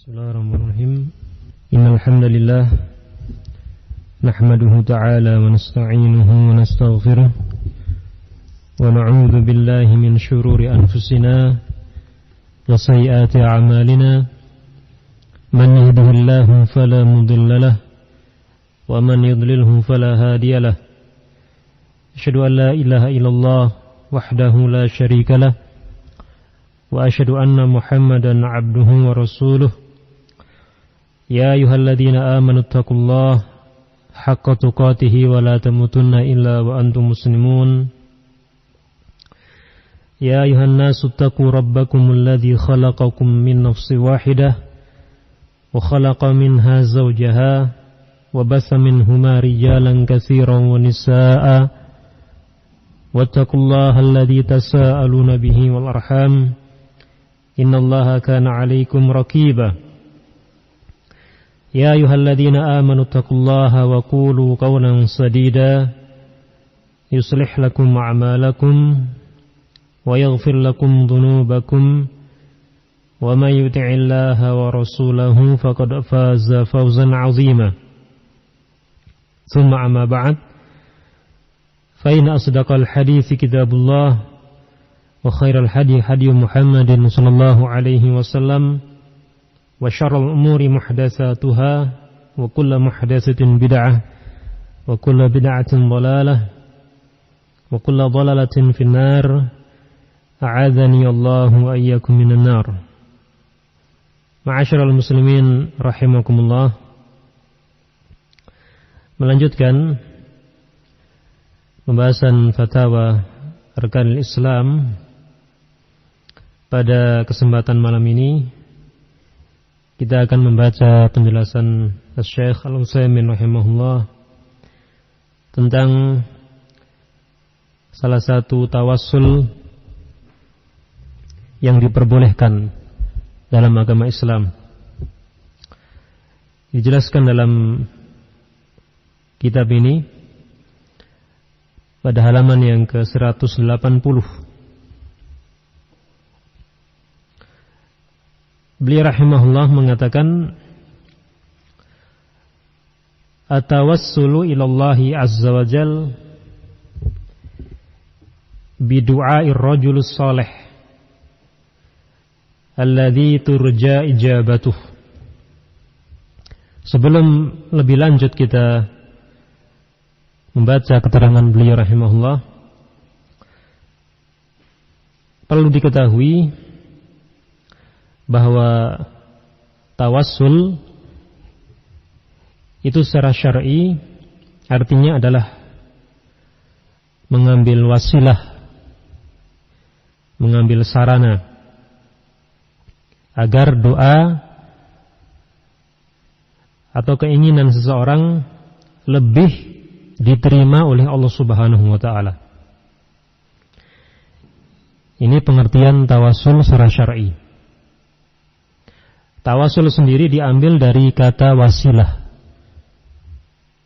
Bismillahirrahmanirrahim. Innal hamdalillah nahmaduhu ta'ala wa nasta'inuhu wa nastaghfiruh wa na'udzu billahi min shururi anfusina wa sayyiati a'malina. Man yahdihillahu fala mudilla lahu wa man yudlilhu fala hadiya lahu. Asyhadu an la ilaha illallah wahdahu la syarika lahu wa asyhadu anna Muhammadan 'abduhu wa rasuluh. Ya ayyuhalladzina amanu taqullaha haqqa tuqatih wa la tamutunna illa wa antum muslimun. Ya ayyuhan nasu taqu rabbakumul ladzi khalaqakum min nafsin wahidah wa khalaqa minha zawjaha wa bassa minhuma rijalan katsiran wa nisaa'a wattaqullaha alladzi tasaaluna bihi wal arham innallaha kana 'alaikum raqiba. Ya ayyuhalladzina amanu taqullaha wa qulu qawlan sadida yuslih lakum a'malakum wa yaghfir lakum dhunubakum wa may yuti'illaha wa rasulahu faqad faza fawzan 'azima. Tsumma amma ba'd, fa inna asdaqal hadithi kitabullah wa khairal hadi hadi Muhammadin sallallahu alaihi wasallam wa syarrul umuri muhdatsatuha wa kullu muhdatsatin bid'ah wa kullu bid'atin dhalalah wa kullu dhalalatin finnar. A'adzani Allahu wa iyyakum minan nar. Ma'asyiral muslimin rahimakumullah. Melanjutkan pembahasan fatwa Arkanul Islam. Pada kesempatan malam ini kita akan membaca penjelasan Syekh Al-Utsaimin rahimahullah tentang salah satu tawassul yang diperbolehkan dalam agama Islam. Dijelaskan dalam kitab ini pada halaman yang ke-180. Beliau rahimahullah mengatakan, atawassulu ilallahi azza wa jal bidu'air rajulus salih alladhi turja ijabatuh. Sebelum lebih lanjut kita membaca keterangan beliau rahimahullah, perlu diketahui bahwa tawassul itu secara syar'i artinya adalah mengambil wasilah, mengambil sarana agar doa atau keinginan seseorang lebih diterima oleh Allah Subhanahu wa taala. Ini pengertian tawassul secara syar'i. Tawassul sendiri diambil dari kata wasilah,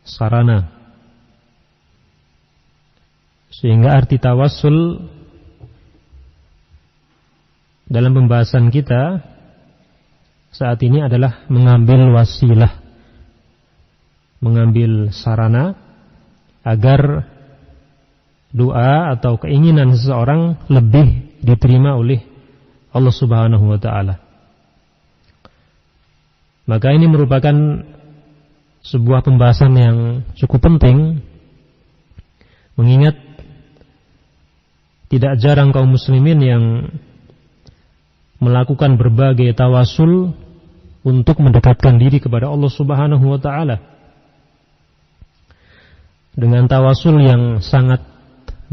sarana. Sehingga arti tawassul dalam pembahasan kita saat ini adalah mengambil wasilah, mengambil sarana agar doa atau keinginan seseorang lebih diterima oleh Allah Subhanahu wa taala. Maka ini merupakan sebuah pembahasan yang cukup penting, mengingat tidak jarang kaum muslimin yang melakukan berbagai tawassul untuk mendekatkan diri kepada Allah Subhanahu wa taala. Dengan tawassul yang sangat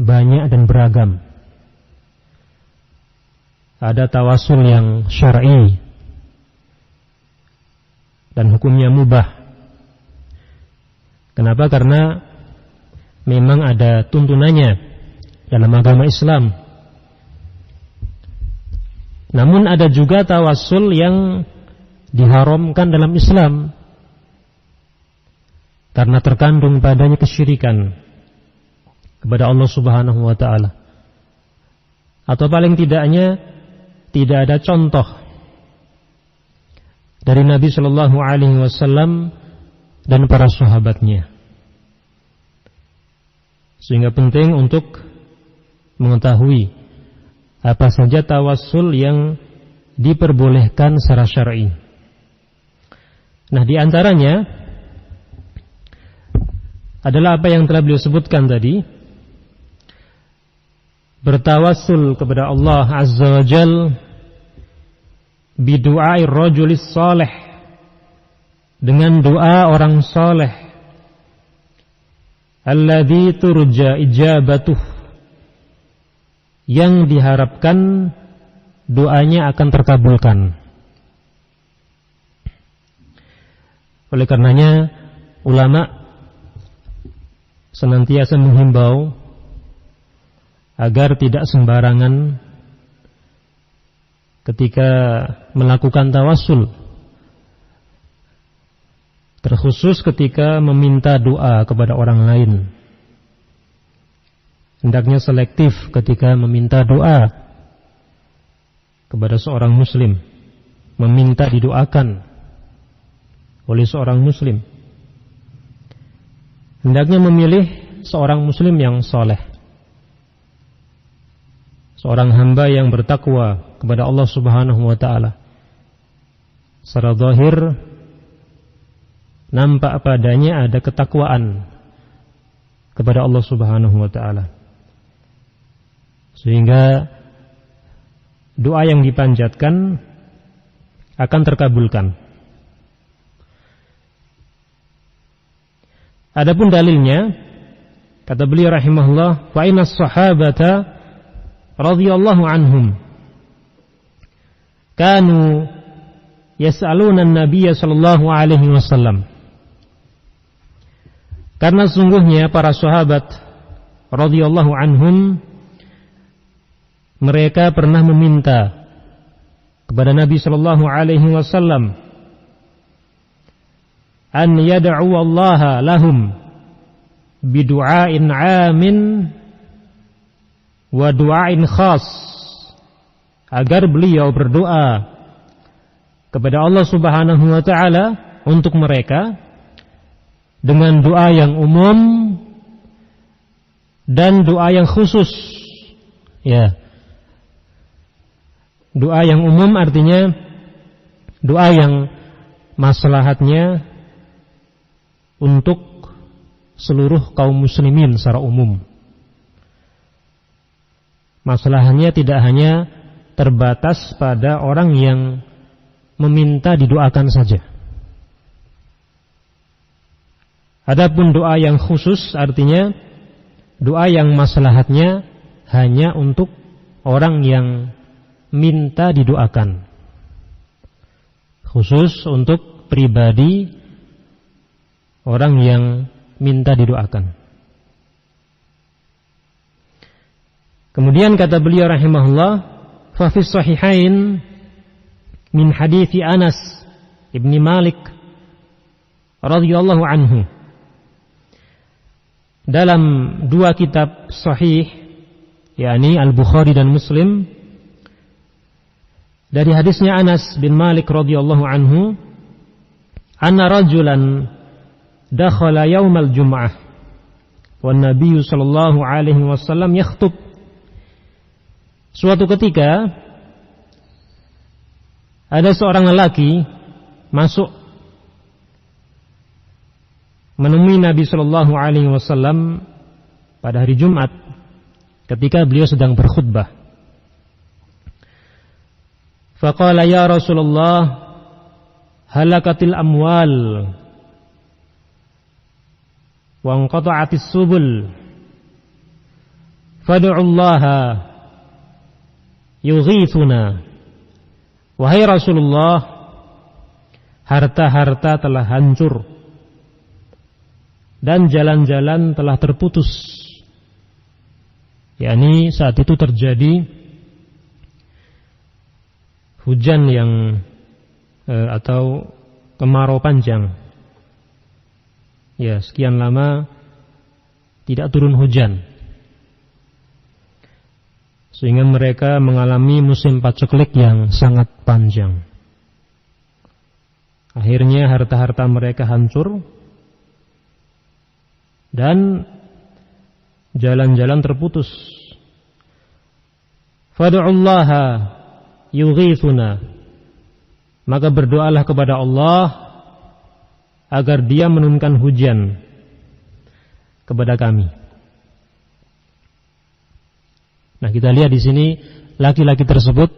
banyak dan beragam. Ada tawassul yang syar'i dan hukumnya mubah. Kenapa? Karena memang ada tuntunannya dalam agama Islam. Namun ada juga tawassul yang diharamkan dalam Islam karena terkandung padanya kesyirikan kepada Allah Subhanahu wa taala. Atau paling tidaknya tidak ada contoh dari Nabi Shallallahu Alaihi Wasallam dan para sahabatnya. Sehingga penting untuk mengetahui apa saja tawassul yang diperbolehkan secara syar'i. Nah, di antaranya adalah apa yang telah beliau sebutkan tadi, bertawassul kepada Allah Azza wa Jal bidu'ai rajulis salih, dengan doa orang saleh, alladzi turja ijabatuh, yang diharapkan doanya akan terkabulkan. Oleh karenanya ulama senantiasa menghimbau agar tidak sembarangan ketika melakukan tawassul, terkhusus ketika meminta doa kepada orang lain. Hendaknya selektif ketika meminta doa kepada seorang muslim, meminta didoakan oleh seorang muslim. Hendaknya memilih seorang muslim yang soleh, seorang hamba yang bertakwa kepada Allah Subhanahu wa ta'ala. Secara zahir nampak padanya ada ketakwaan kepada Allah Subhanahu wa ta'ala, sehingga doa yang dipanjatkan akan terkabulkan. Adapun dalilnya, kata beliau rahimahullah, fa inna sahabata radhiyallahu anhum kanu yas'aluna an-nabiy sallallahu alaihi wasallam. Karena sungguhnya para sahabat radhiyallahu anhum, mereka pernah meminta kepada Nabi sallallahu alaihi wasallam an yad'u Allah lahum bidu'ain 'amin wa du'ain khas, agar beliau berdoa kepada Allah Subhanahu wa ta'ala untuk mereka dengan doa yang umum dan doa yang khusus. Ya. Doa yang umum artinya doa yang maslahatnya untuk seluruh kaum muslimin secara umum. Masalahnya tidak hanya terbatas pada orang yang meminta didoakan saja. Adapun doa yang khusus artinya doa yang maslahatnya hanya untuk orang yang minta didoakan, khusus untuk pribadi orang yang minta didoakan. Kemudian kata beliau rahimahullah, fa fi sahihain min hadithi Anas ibn Malik radhiyallahu anhu. Dalam dua kitab sahih, yakni Al-Bukhari dan Muslim, dari hadisnya Anas bin Malik radhiyallahu anhu, anna rajulan dakhala yaumal jum'ah wan nabiyyu sallallahu alaihi wasallam yakhthub. Suatu ketika ada seorang lelaki masuk menemui Nabi sallallahu alaihi wasallam pada hari Jumat ketika beliau sedang berkhutbah. Faqala ya Rasulullah, halakatil amwal wa anqata'atis subul fad'ullaha yughithuna. Wahai Rasulullah, harta-harta telah hancur dan jalan-jalan telah terputus. yakni saat itu terjadi hujan yang atau kemarau panjang. Ya, sekian lama tidak turun hujan, sehingga mereka mengalami musim paceklik yang sangat panjang. Akhirnya harta-harta mereka hancur dan jalan-jalan terputus. Fad'ullaha yughithuna, maka berdoalah kepada Allah agar Dia menurunkan hujan kepada kami. Nah, kita lihat di sini laki-laki tersebut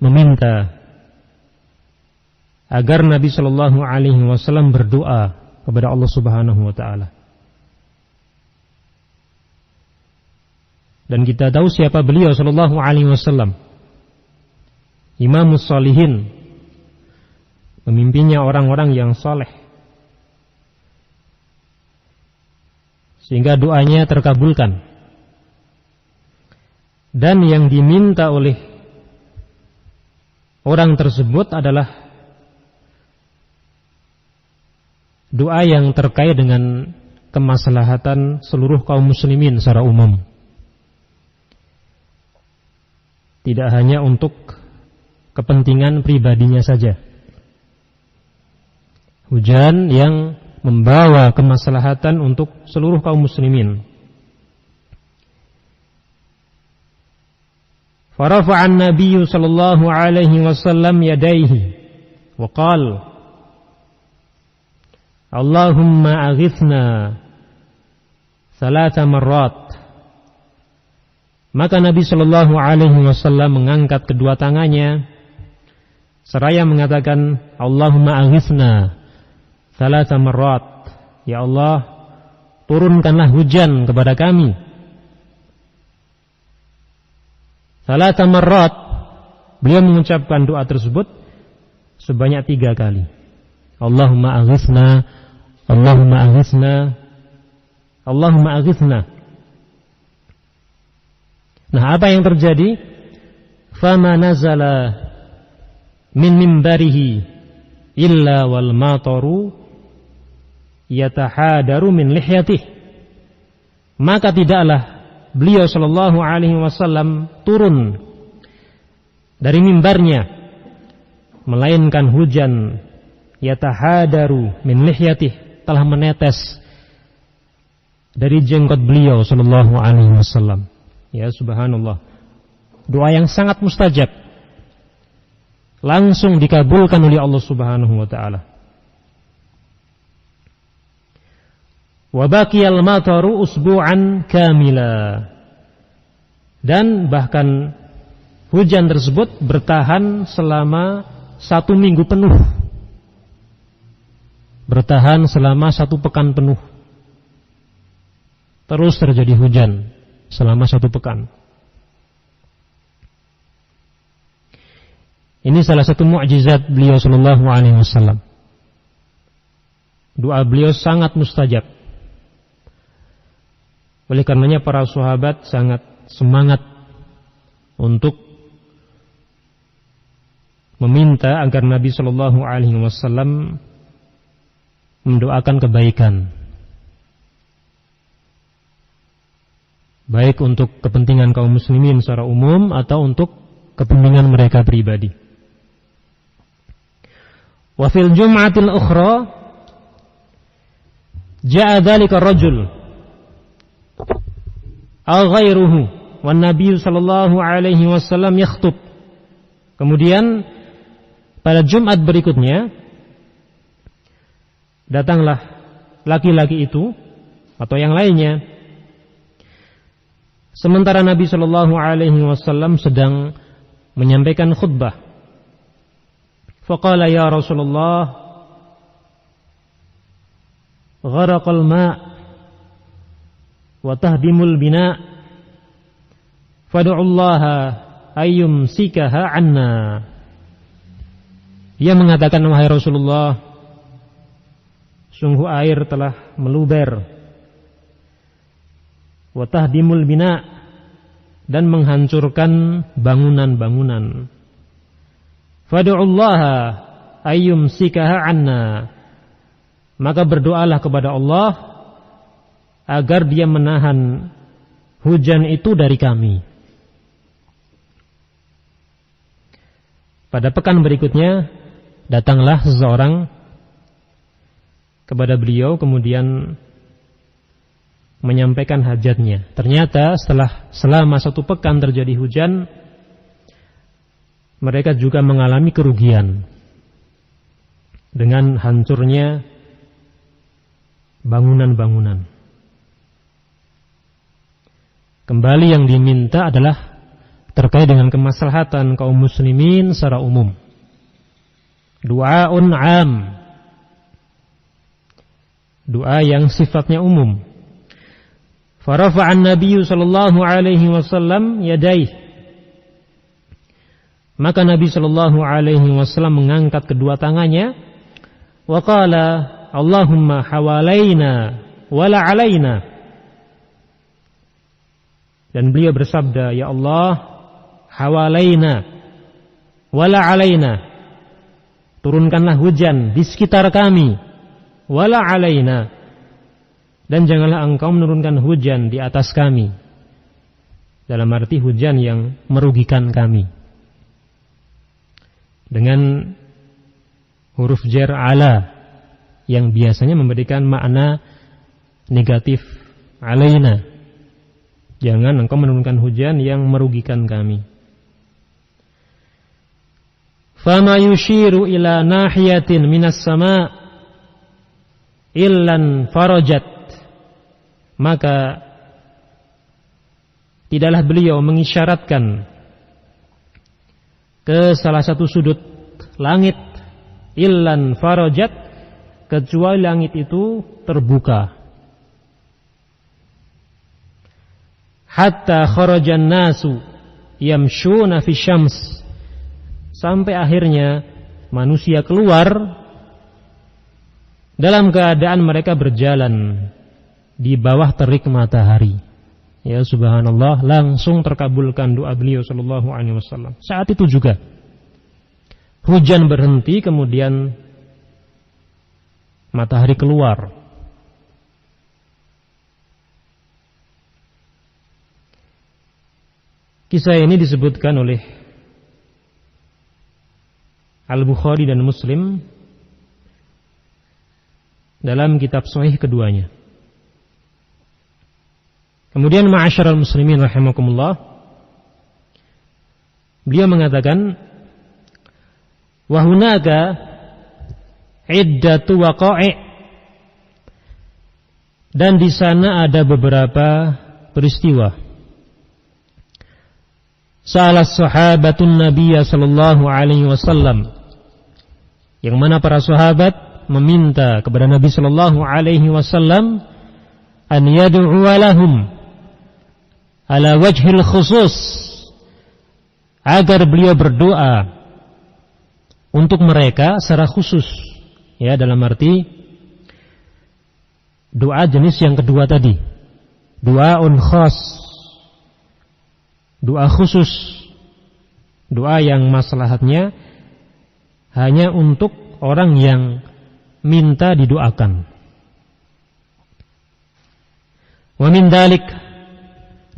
meminta agar Nabi Shallallahu Alaihi Wasallam berdoa kepada Allah Subhanahu Wa Taala. Dan kita tahu siapa beliau Shallallahu Alaihi Wasallam, Imamus Shalihin, pemimpinnya orang-orang yang saleh, sehingga doanya terkabulkan. Dan yang diminta oleh orang tersebut adalah doa yang terkait dengan kemaslahatan seluruh kaum muslimin secara umum, tidak hanya untuk kepentingan pribadinya saja. Hujan yang membawa kemaslahatan untuk seluruh kaum muslimin. Farafa'a an-nabiy sallallahu alaihi wasallam yadayhi wa qala Allahumma aghithna thalatha marrat. Maka Nabi sallallahu alaihi wasallam mengangkat kedua tangannya seraya mengatakan, Allahumma aghithna thalatha marrat. Ya Allah, turunkanlah hujan kepada kami. Thalatha marrat, beliau mengucapkan doa tersebut sebanyak 3 kali. Allahumma aghithna, Allahumma aghithna, Allahumma aghithna. Nah, apa yang terjadi? Fama nazala min mimbarihi illa wal mataru yatahadaru min lihyatih. Maka tidaklah beliau sallallahu alaihi wasallam turun dari mimbarnya melainkan hujan yatahadaru min lihyatih, telah menetes dari jenggot beliau sallallahu alaihi wasallam. Ya subhanallah, doa yang sangat mustajab, langsung dikabulkan oleh Allah Subhanahu wa taala. Wa baqiyal mataru usbu'an kamila. Dan bahkan hujan tersebut bertahan selama 1 minggu penuh. Bertahan selama 1 pekan penuh. Terus terjadi hujan selama 1 pekan. Ini salah satu mukjizat beliau sallallahu alaihi wasallam. Doa beliau sangat mustajab. Oleh karenanya para sahabat sangat semangat untuk meminta agar Nabi sallallahu alaihi wasallam mendoakan kebaikan, baik untuk kepentingan kaum muslimin secara umum atau untuk kepentingan mereka pribadi. Wa fil jum'atil ukhra ja'a dzalika rajul aw ghairuhu wan nabiy sallallahu alaihi wasallam yakhutub. Kemudian pada Jumat berikutnya datanglah laki-laki itu atau yang lainnya sementara Nabi sallallahu alaihi wasallam sedang menyampaikan khutbah. Faqala ya Rasulullah, gharaqal ma' wa tahdimul bina fad'ullaha ayyumsikaha anna. Dia mengatakan, wahai Rasulullah, sungguh air telah meluber, wa tahdimul bina, dan menghancurkan bangunan-bangunan. Fad'ullaha ayyumsikaha anna, maka berdoalah kepada Allah agar Dia menahan hujan itu dari kami. Pada pekan berikutnya datanglah seseorang kepada beliau kemudian menyampaikan hajatnya. Ternyata selama 1 pekan terjadi hujan, mereka juga mengalami kerugian dengan hancurnya bangunan-bangunan. Kembali yang diminta adalah terkait dengan kemaslahatan kaum muslimin secara umum. Du'aun 'am. Doa yang sifatnya umum. Farafa'an Nabi sallallahu alaihi wasallam yadayhi. Maka Nabi sallallahu alaihi wasallam mengangkat kedua tangannya wa qala Allahumma hawalaina wala alaina. Dan beliau bersabda, ya Allah, hawalaina wala alaina. Turunkanlah hujan di sekitar kami, wala alaina. Dan janganlah engkau menurunkan hujan di atas kami. Dalam arti hujan yang merugikan kami. Dengan huruf jar ala yang biasanya memberikan makna negatif, alaina. Jangan engkau menurunkan hujan yang merugikan kami. Fama yushiru ila nahiyatin minas sama illan farajat. Maka tidaklah beliau mengisyaratkan ke salah satu sudut langit illan farajat, kecuali langit itu terbuka. Hatta kharajan nasu yamshuna fi syams, sampai akhirnya manusia keluar dalam keadaan mereka berjalan di bawah terik matahari. Ya subhanallah, langsung terkabulkan doa beliau sallallahu alaihi wasallam. Saat itu juga hujan berhenti, kemudian matahari keluar. Kisah ini disebutkan oleh Al-Bukhari dan Muslim dalam kitab sahih keduanya. Kemudian ma'asyiral muslimin rahimakumullah, beliau mengatakan wa hunaka iddatu waqa'i', dan di sana ada beberapa peristiwa. Salah sahabatun Nabiya sallallahu alaihi wasallam, yang mana para sahabat meminta kepada Nabi sallallahu alaihi wasallam an yad'u lahum ala wajhil khusus, agar beliau berdoa untuk mereka secara khusus. Ya, dalam arti doa jenis yang kedua tadi, doaun khas, doa khusus, doa yang maslahatnya hanya untuk orang yang minta didoakan. Wa min dalik,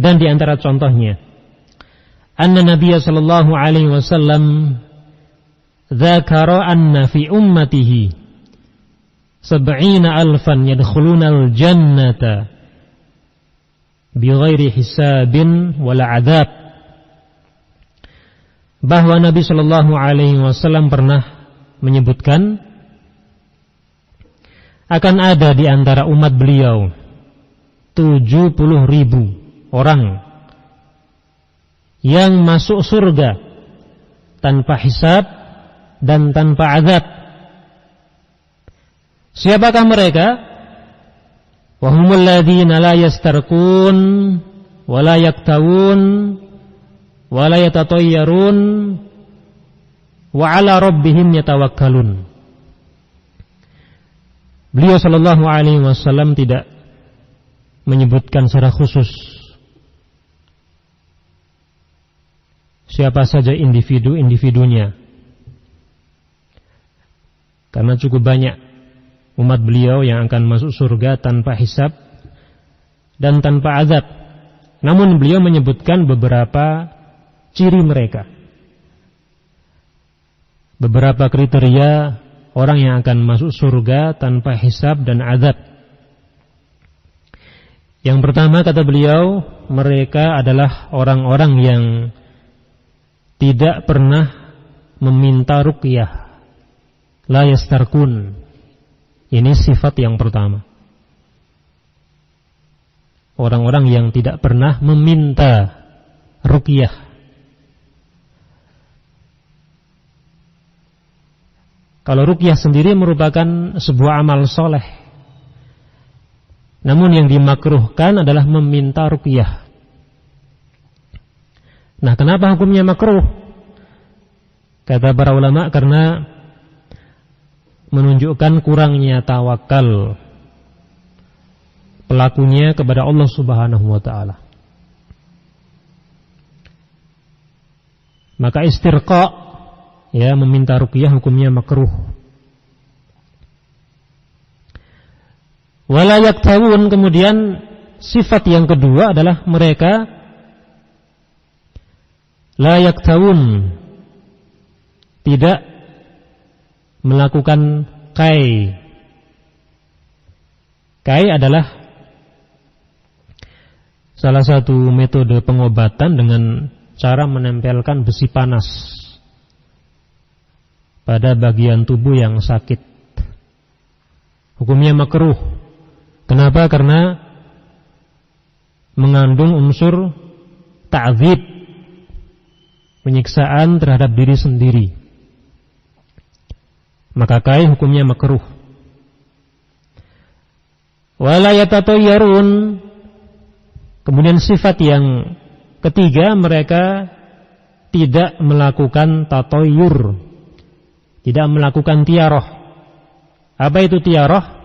dan di antara contohnya, anna Nabiya sallallahu alaihi wasallam dzakara anna fi ummatihi 70,000 yadkhuluna al-jannata bighairi hisabin wala adab. Bahwa Nabi sallallahu alaihi wasallam pernah menyebutkan akan ada di antara umat beliau 70.000 orang yang masuk surga tanpa hisab dan tanpa azab. Siapakah mereka? Wahumul ladzina la yastarqun wa la yaktawun wa la yatatayyarun wa ala rabbihim yatawakkalun. Beliau sallallahu alaihi wasallam tidak menyebutkan secara khusus siapa saja individu-individunya, karena cukup banyak umat beliau yang akan masuk surga tanpa hisab dan tanpa azab. Namun beliau menyebutkan beberapa ciri mereka. beberapa kriteria orang yang akan masuk surga tanpa hisab dan azab. Yang pertama, kata beliau, mereka adalah orang-orang yang tidak pernah meminta ruqyah, la yastarqun. Ini sifat yang pertama. Orang-orang yang tidak pernah meminta ruqyah. Kalau ruqyah sendiri merupakan sebuah amal soleh, namun yang dimakruhkan adalah meminta ruqyah. Nah, kenapa hukumnya makruh? Kata para ulama, karena menunjukkan kurangnya tawakal pelakunya kepada Allah Subhanahu wa ta'ala. Maka istirqa, ya, meminta ruqyah hukumnya makruh. Wala yaktawun, kemudian sifat yang kedua adalah mereka la yaktawun, tidak melakukan kai. Kai adalah salah satu metode pengobatan dengan cara menempelkan besi panas pada bagian tubuh yang sakit. Hukumnya makruh. Kenapa? Karena mengandung unsur ta'dzib, penyiksaan terhadap diri sendiri. Maka kai hukumnya makruh. Wala yatatayyarun, kemudian sifat yang ketiga, mereka tidak melakukan tatayyur, tidak melakukan tiarah. Apa itu tiarah?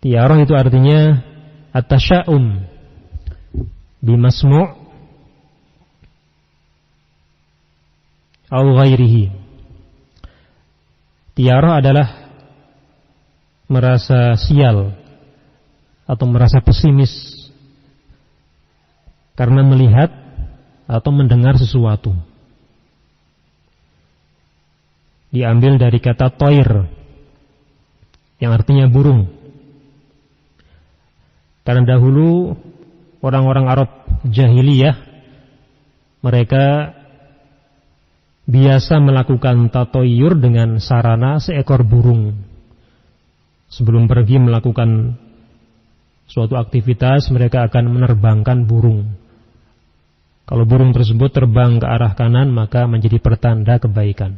Tiarah itu artinya at-tasya'um bimasmu' au ghairihi. Tiarah adalah merasa sial atau merasa pesimis karena melihat atau mendengar sesuatu. Diambil dari kata toir yang artinya burung. Karena dahulu orang-orang Arab jahiliyah, mereka biasa melakukan tatoyur dengan sarana seekor burung. Sebelum pergi melakukan suatu aktivitas, mereka akan menerbangkan burung. Kalau burung tersebut terbang ke arah kanan, maka menjadi pertanda kebaikan.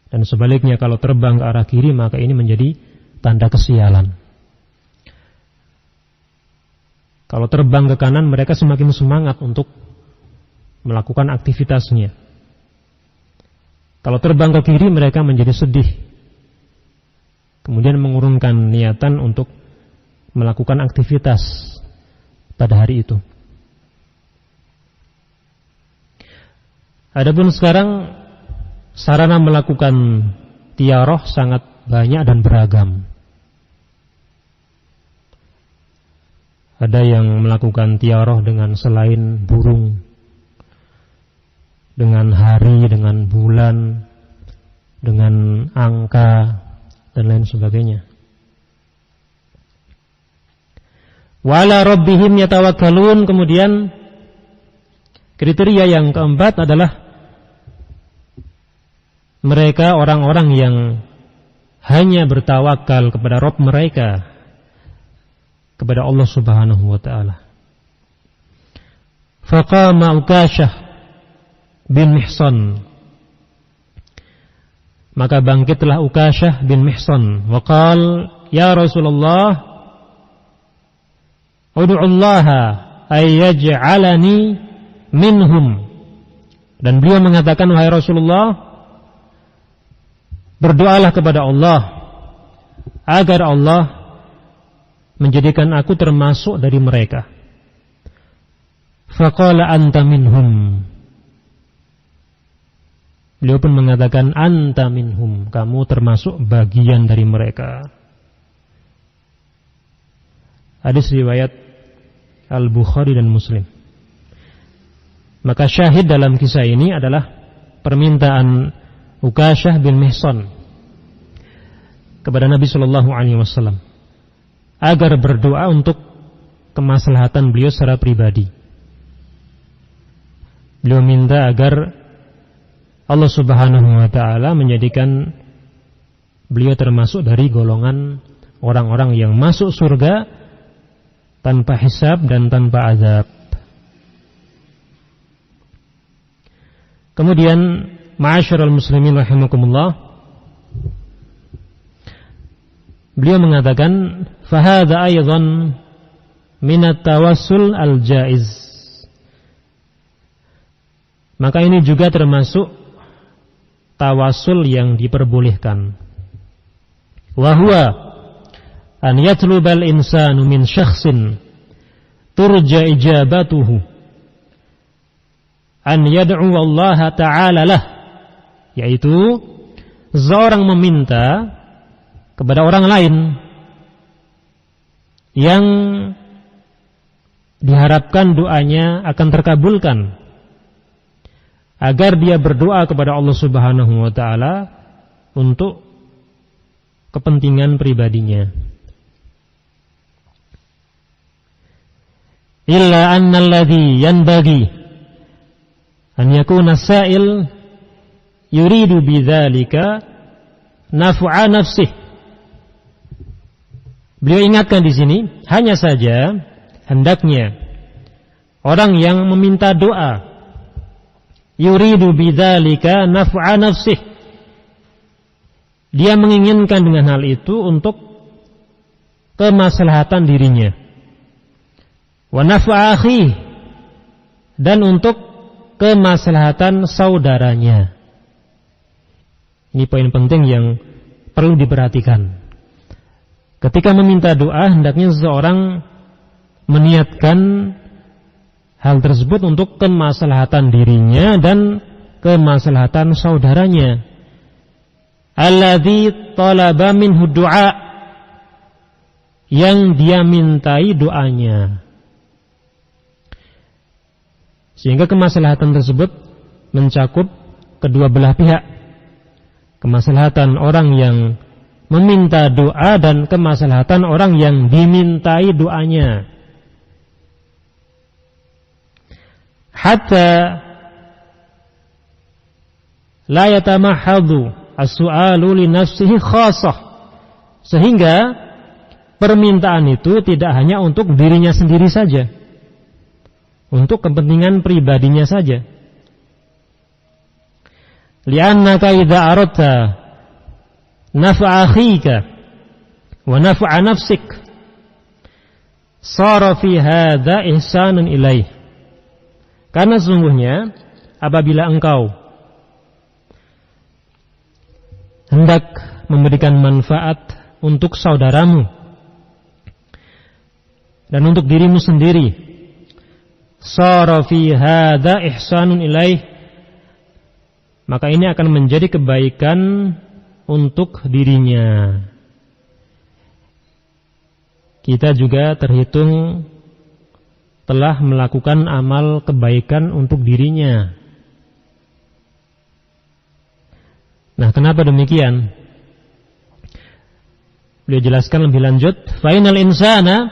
Dan sebaliknya, kalau terbang ke arah kiri, maka ini menjadi tanda kesialan. Kalau terbang ke kanan, mereka semakin semangat untuk melakukan aktivitasnya. Kalau terbang ke kiri, mereka menjadi sedih, kemudian mengurungkan niatan untuk melakukan aktivitas pada hari itu. Adapun sekarang sarana melakukan tiarah sangat banyak dan beragam. Ada yang melakukan tiarah dengan selain burung, dengan hari, dengan bulan, dengan angka, dan lain sebagainya. Wala rabbihim yatawakkalun, kemudian kriteria yang keempat adalah mereka orang-orang yang hanya bertawakal kepada Rabb mereka, kepada Allah Subhanahu wa ta'ala. Faqama Ukashah bin Mihsan, maka bangkitlah Ukashah bin Mihsan, wa qala ya Rasulullah ud'ullaha ay yaj'alani minhum, dan beliau mengatakan, wahai Rasulullah, berdoalah kepada Allah agar Allah menjadikan aku termasuk dari mereka. Faqala anta minhum, beliau pun mengatakan anta minhum, kamu termasuk bagian dari mereka. Hadis riwayat Al-Bukhari dan Muslim. Maka syahid dalam kisah ini adalah permintaan Ukasyah bin Mihsan kepada Nabi sallallahu alaihi wasallam agar berdoa untuk kemaslahatan beliau secara pribadi. Beliau minta agar Allah Subhanahu wa taala menjadikan beliau termasuk dari golongan orang-orang yang masuk surga tanpa hisab dan tanpa azab. Kemudian ma'asyiral muslimin rahimakumullah, beliau mengatakan fahadha aidan minat tawassul al-jaiz. Maka ini juga termasuk tawasul yang diperbolehkan. Wa huwa an yatlubal insanu min syakhsin turja ijabatuhu an yad'u Allah ta'ala lah, yaitu seorang meminta kepada orang lain yang diharapkan doanya akan terkabulkan, agar dia berdoa kepada Allah Subhanahu wa taala untuk kepentingan pribadinya. Illa annal ladzi yanbaghi an yakuna sa'il yuridu bidzalika naf'a nafsihi. Beliau ingatkan di sini, hanya saja hendaknya orang yang meminta doa yuridu bidzalika naf'a nafsihi, dia menginginkan dengan hal itu untuk kemaslahatan dirinya, wa naf'a akhihi, dan untuk kemaslahatan saudaranya. Ini poin penting yang perlu diperhatikan. Ketika meminta doa, hendaknya seseorang meniatkan hal tersebut untuk kemaslahatan dirinya dan kemaslahatan saudaranya. Alladzi talaba minhu du'a, yang dia mintai doanya. Sehingga kemaslahatan tersebut mencakup kedua belah pihak. Kemaslahatan orang yang meminta doa dan kemaslahatan orang yang dimintai doanya. Hatta la yatamahhadu as-su'alu li nafsihi khassah, sehingga permintaan itu tidak hanya untuk dirinya sendiri saja, untuk kepentingan pribadinya saja. Li'annaka idza aradta naf'a akhika wa naf'a nafsik sara fi hadza ihsanun ilaih. Karena sesungguhnya apabila engkau hendak memberikan manfaat untuk saudaramu dan untuk dirimu sendiri, sara fi hadza ihsanun ilaih, maka ini akan menjadi kebaikan untuk dirinya. Kita juga terhitung telah melakukan amal kebaikan untuk dirinya. Nah, kenapa demikian? Beliau jelaskan lebih lanjut, fa inal insana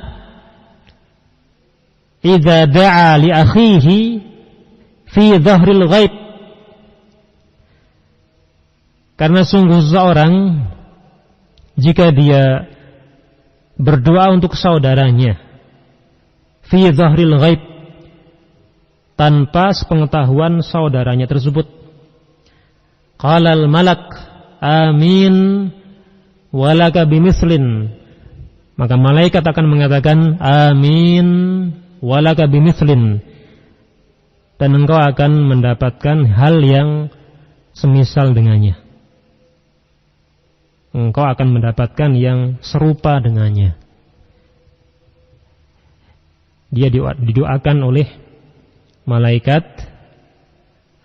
idza da'a li akhihi fi dhahril ghaib. Karena sungguh seseorang jika dia berdoa untuk saudaranya fi dhahril ghaib, tanpa sepengetahuan saudaranya tersebut, qalal malak amin walaka bimislin, maka malaikat akan mengatakan amin walaka bimislin, dan engkau akan mendapatkan hal yang semisal dengannya, engkau akan mendapatkan yang serupa dengannya. Dia didoakan oleh malaikat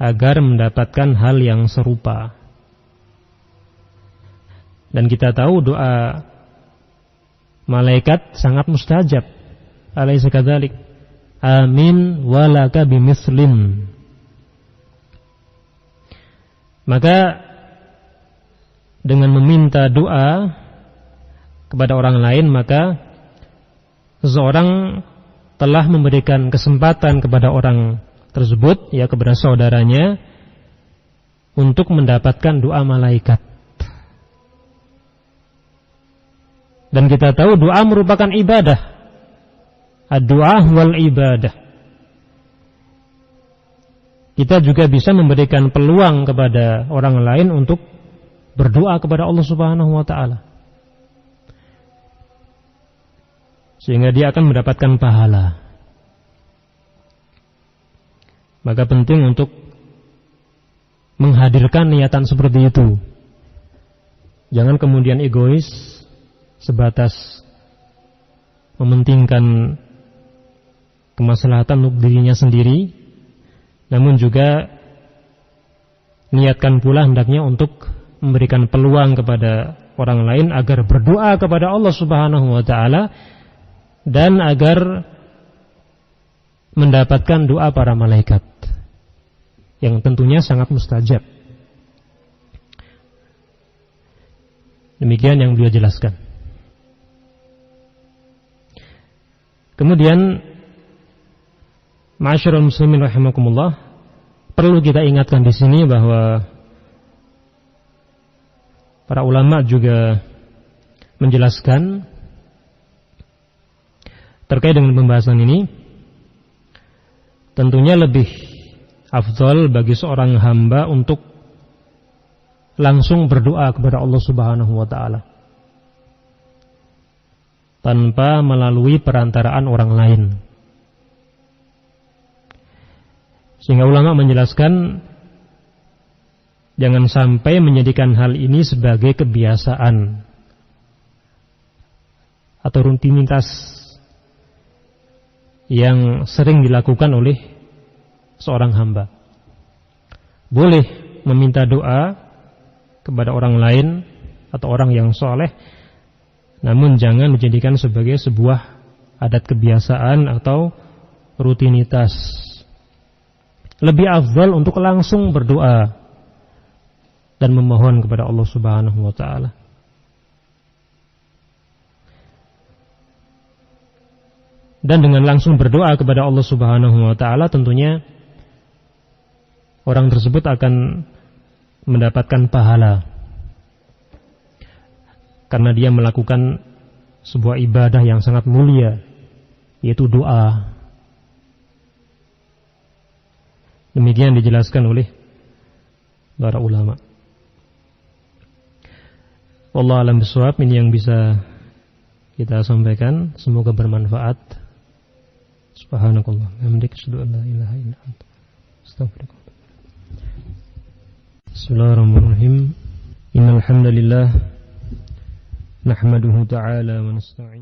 agar mendapatkan hal yang serupa. Dan kita tahu doa malaikat sangat mustajab. Alaysa kadzalik? Amin walaka bimislin. Maka dengan meminta doa kepada orang lain, maka seseorang telah memberikan kesempatan kepada orang tersebut, ya, kepada saudaranya, untuk mendapatkan doa malaikat. Dan kita tahu doa merupakan ibadah. Ad-du'a wal ibadah. Kita juga bisa memberikan peluang kepada orang lain untuk berdoa kepada Allah Subhanahu wa ta'ala, sehingga dia akan mendapatkan pahala. Maka penting untuk menghadirkan niatan seperti itu. Jangan kemudian egois, sebatas mementingkan kemaslahatan untuk dirinya sendiri, namun juga niatkan pula hendaknya untuk memberikan peluang kepada orang lain agar berdoa kepada Allah Subhanahu wa ta'ala, dan agar mendapatkan doa para malaikat yang tentunya sangat mustajab. Demikian yang beliau jelaskan. Kemudian, ma'asyiral muslimin rahimakumullah, perlu kita ingatkan di sini bahwa para ulama juga menjelaskan terkait dengan pembahasan ini. Tentunya lebih afdal bagi seorang hamba untuk langsung berdoa kepada Allah Subhanahu wa ta'ala tanpa melalui perantaraan orang lain. Sehingga ulama menjelaskan jangan sampai menjadikan hal ini sebagai kebiasaan atau rutinitas yang sering dilakukan oleh seorang hamba. Boleh meminta doa kepada orang lain atau orang yang soleh, namun jangan dijadikan sebagai sebuah adat kebiasaan atau rutinitas. Lebih afdal untuk langsung berdoa dan memohon kepada Allah Subhanahu wa ta'ala. Dan dengan langsung berdoa kepada Allah Subhanahu wa ta'ala, tentunya orang tersebut akan mendapatkan pahala, karena dia melakukan sebuah ibadah yang sangat mulia, yaitu doa. Demikian dijelaskan oleh para ulama. Wallahu a'lam bishawab. Ini yang bisa kita sampaikan, semoga bermanfaat. Subhanakallah wa bihamdika, asyhadu an la ilaha illa anta, astaghfiruka. Bismillahirrahmanirrahim. Innal hamdalillah nahmaduhu ta'ala wa nasta'in